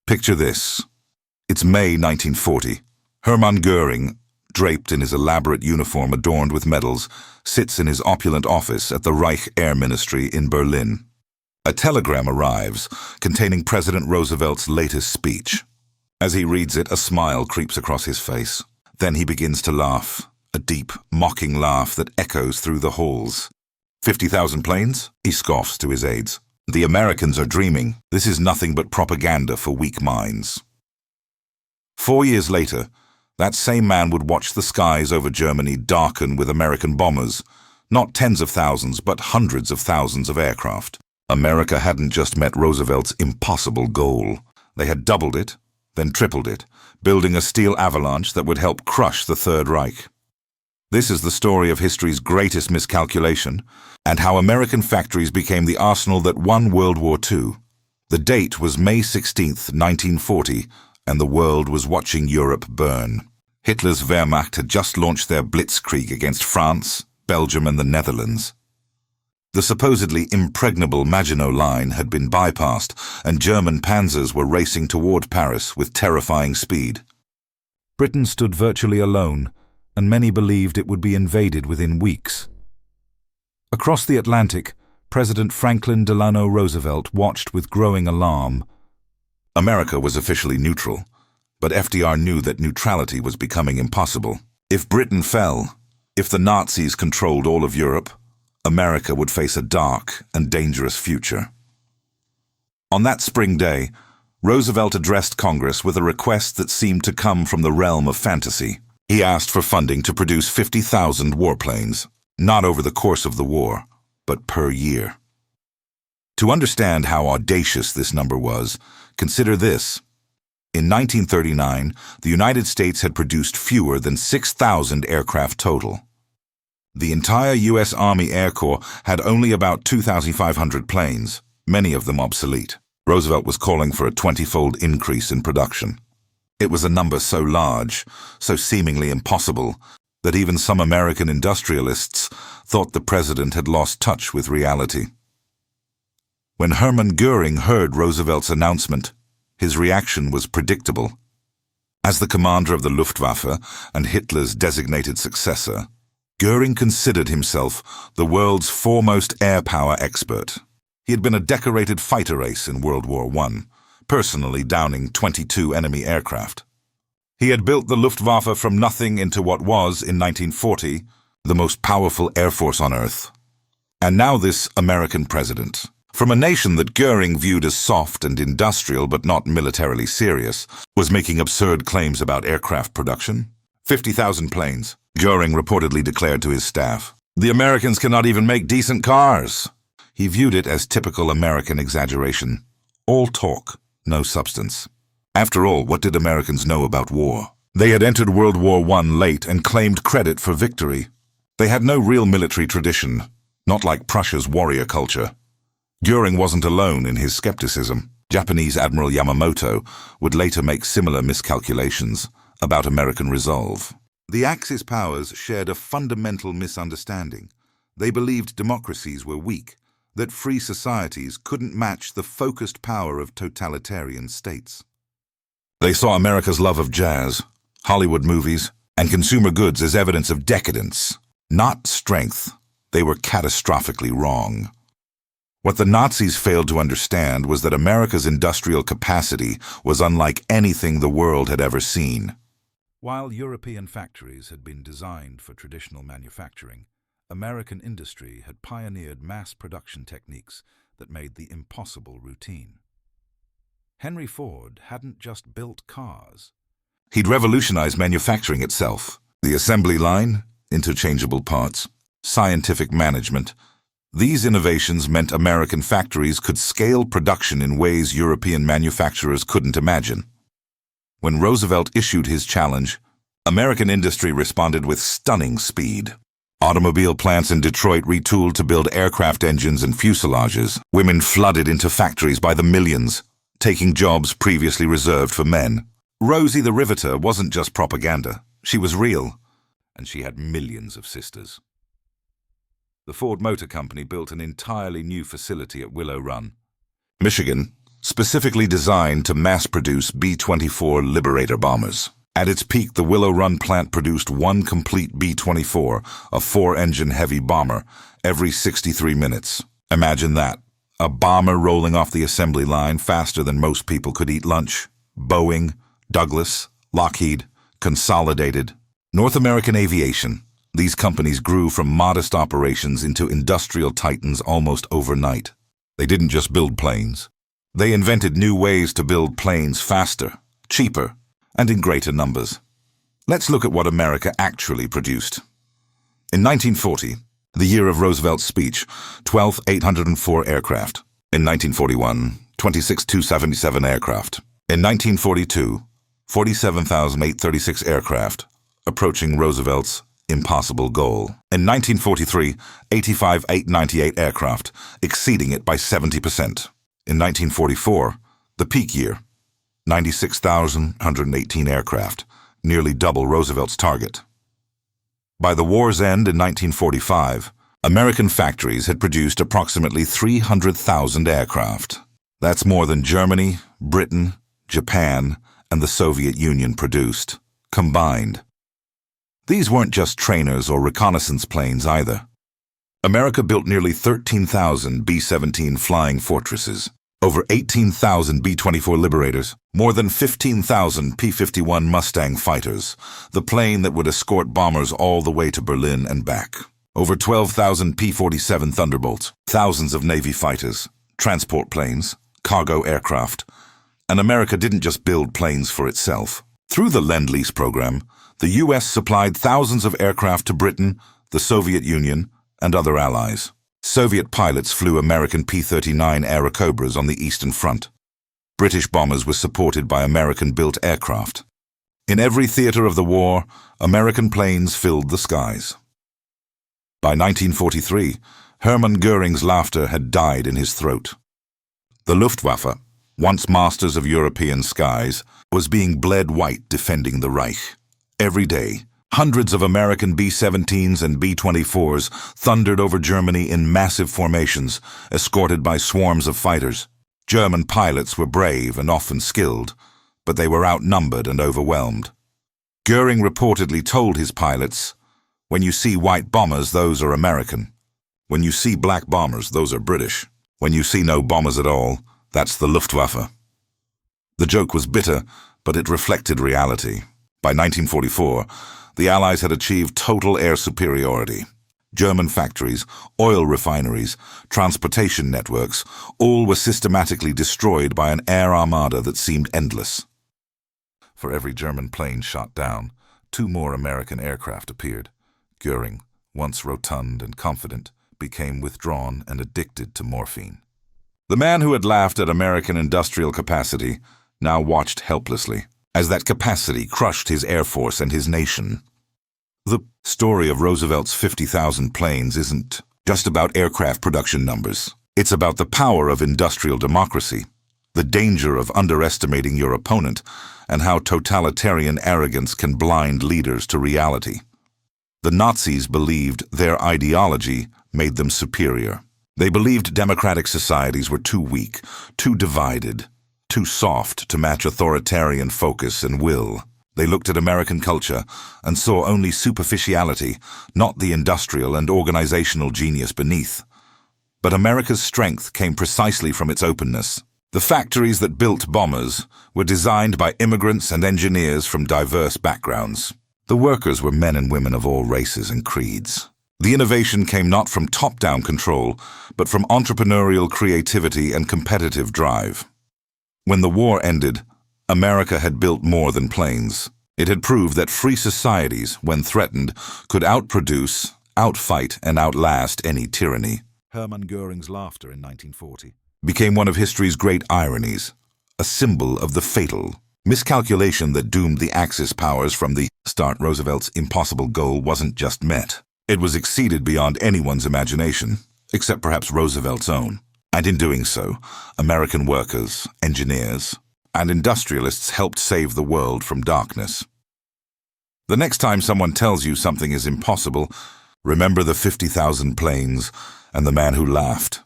Picture this. It's May 1940. Hermann Göring, draped in his elaborate uniform adorned with medals, sits in his opulent office at the Reich Air Ministry in Berlin. A telegram arrives containing President Roosevelt's latest speech. As he reads it, a smile creeps across his face. Then he begins to laugh, a deep, mocking laugh that echoes through the halls. 50,000 planes? He scoffs to his aides. The Americans are dreaming. This is nothing but propaganda for weak minds. 4 years later, that same man would watch the skies over Germany darken with American bombers, not tens of thousands, but hundreds of thousands of aircraft. America hadn't just met Roosevelt's impossible goal. They had doubled it, then tripled it, building a steel avalanche that would help crush the Third Reich. This is the story of history's greatest miscalculation, and how American factories became the arsenal that won World War II. The date was May 16, 1940, and the world was watching Europe burn. Hitler's Wehrmacht had just launched their blitzkrieg against France, Belgium, and the Netherlands. The supposedly impregnable Maginot Line had been bypassed, and German panzers were racing toward Paris with terrifying speed. Britain stood virtually alone, and many believed it would be invaded within weeks. Across the Atlantic, President Franklin Delano Roosevelt watched with growing alarm. America was officially neutral, but FDR knew that neutrality was becoming impossible. If Britain fell, if the Nazis controlled all of Europe, America would face a dark and dangerous future. On that spring day, Roosevelt addressed Congress with a request that seemed to come from the realm of fantasy. He asked for funding to produce 50,000 warplanes, not over the course of the war, but per year. To understand how audacious this number was, consider this. In 1939, the United States had produced fewer than 6,000 aircraft total. The entire U.S. Army Air Corps had only about 2,500 planes, many of them obsolete. Roosevelt was calling for a 20-fold increase in production. It was a number so large, so seemingly impossible, that even some American industrialists thought the president had lost touch with reality. When Hermann Göring heard Roosevelt's announcement, his reaction was predictable. As the commander of the Luftwaffe and Hitler's designated successor, Göring considered himself the world's foremost air power expert. He had been a decorated fighter ace in World War I, personally downing 22 enemy aircraft. He had built the Luftwaffe from nothing into what was, in 1940, the most powerful air force on Earth. And now this American president, from a nation that Göring viewed as soft and industrial but not militarily serious, was making absurd claims about aircraft production. 50,000 planes, Göring reportedly declared to his staff. The Americans cannot even make decent cars. He viewed it as typical American exaggeration. All talk, no substance. After all, what did Americans know about war? They had entered World War I late and claimed credit for victory. They had no real military tradition, not like Prussia's warrior culture. Göring wasn't alone in his skepticism. Japanese Admiral Yamamoto would later make similar miscalculations about American resolve. The Axis powers shared a fundamental misunderstanding. They believed democracies were weak, that free societies couldn't match the focused power of totalitarian states. They saw America's love of jazz, Hollywood movies, and consumer goods as evidence of decadence, not strength. They were catastrophically wrong. What the Nazis failed to understand was that America's industrial capacity was unlike anything the world had ever seen. While European factories had been designed for traditional manufacturing, American industry had pioneered mass production techniques that made the impossible routine. Henry Ford hadn't just built cars. He'd revolutionized manufacturing itself. The assembly line, interchangeable parts, scientific management. These innovations meant American factories could scale production in ways European manufacturers couldn't imagine. When Roosevelt issued his challenge, American industry responded with stunning speed. Automobile plants in Detroit retooled to build aircraft engines and fuselages. Women flooded into factories by the millions, taking jobs previously reserved for men. Rosie the Riveter wasn't just propaganda. She was real, and she had millions of sisters. The Ford Motor Company built an entirely new facility at Willow Run, Michigan, specifically designed to mass-produce B-24 Liberator bombers. At its peak, the Willow Run plant produced one complete B-24, a four-engine heavy bomber, every 63 minutes. Imagine that. A bomber rolling off the assembly line faster than most people could eat lunch. Boeing, Douglas, Lockheed, Consolidated. North American Aviation. These companies grew from modest operations into industrial titans almost overnight. They didn't just build planes. They invented new ways to build planes faster, cheaper, and in greater numbers. Let's look at what America actually produced. In 1940, the year of Roosevelt's speech, 12,804 aircraft. In 1941, 26,277 aircraft. In 1942, 47,836 aircraft, approaching Roosevelt's impossible goal. In 1943, 85,898 aircraft, exceeding it by 70%. In 1944, the peak year, 96,118 aircraft, nearly double Roosevelt's target. By the war's end in 1945, American factories had produced approximately 300,000 aircraft. That's more than Germany, Britain, Japan, and the Soviet Union produced, combined. These weren't just trainers or reconnaissance planes either. America built nearly 13,000 B-17 Flying Fortresses, over 18,000 B-24 Liberators, more than 15,000 P-51 Mustang fighters, the plane that would escort bombers all the way to Berlin and back. Over 12,000 P-47 Thunderbolts, thousands of Navy fighters, transport planes, cargo aircraft. And America didn't just build planes for itself. Through the Lend-Lease program, the U.S. supplied thousands of aircraft to Britain, the Soviet Union, and other allies. Soviet pilots flew American P-39 Airacobras on the Eastern Front. British bombers were supported by American-built aircraft. In every theater of the war, American planes filled the skies. By 1943, Hermann Göring's laughter had died in his throat. The Luftwaffe, once masters of European skies, was being bled white defending the Reich. Every day, hundreds of American B-17s and B-24s thundered over Germany in massive formations, escorted by swarms of fighters. German pilots were brave and often skilled, but they were outnumbered and overwhelmed. Göring reportedly told his pilots, "When you see white bombers, those are American. When you see black bombers, those are British. When you see no bombers at all, that's the Luftwaffe." The joke was bitter, but it reflected reality. By 1944, the Allies had achieved total air superiority. German factories, oil refineries, transportation networks, all were systematically destroyed by an air armada that seemed endless. For every German plane shot down, 2 more American aircraft appeared. Göring, once rotund and confident, became withdrawn and addicted to morphine. The man who had laughed at American industrial capacity now watched helplessly as that capacity crushed his air force and his nation. The story of Roosevelt's 50,000 planes isn't just about aircraft production numbers. It's about the power of industrial democracy, the danger of underestimating your opponent, and how totalitarian arrogance can blind leaders to reality. The Nazis believed their ideology made them superior. They believed democratic societies were too weak, too divided, too soft to match authoritarian focus and will. They looked at American culture and saw only superficiality, not the industrial and organizational genius beneath. But America's strength came precisely from its openness. The factories that built bombers were designed by immigrants and engineers from diverse backgrounds. The workers were men and women of all races and creeds. The innovation came not from top-down control, but from entrepreneurial creativity and competitive drive. When the war ended, America had built more than planes. It had proved that free societies, when threatened, could outproduce, outfight, and outlast any tyranny. Hermann Göring's laughter in 1940 became one of history's great ironies, a symbol of the fatal miscalculation that doomed the Axis powers from the start. Roosevelt's impossible goal wasn't just met. It was exceeded beyond anyone's imagination, except perhaps Roosevelt's own. And in doing so, American workers, engineers, and industrialists helped save the world from darkness. The next time someone tells you something is impossible, remember the 50,000 planes and the man who laughed.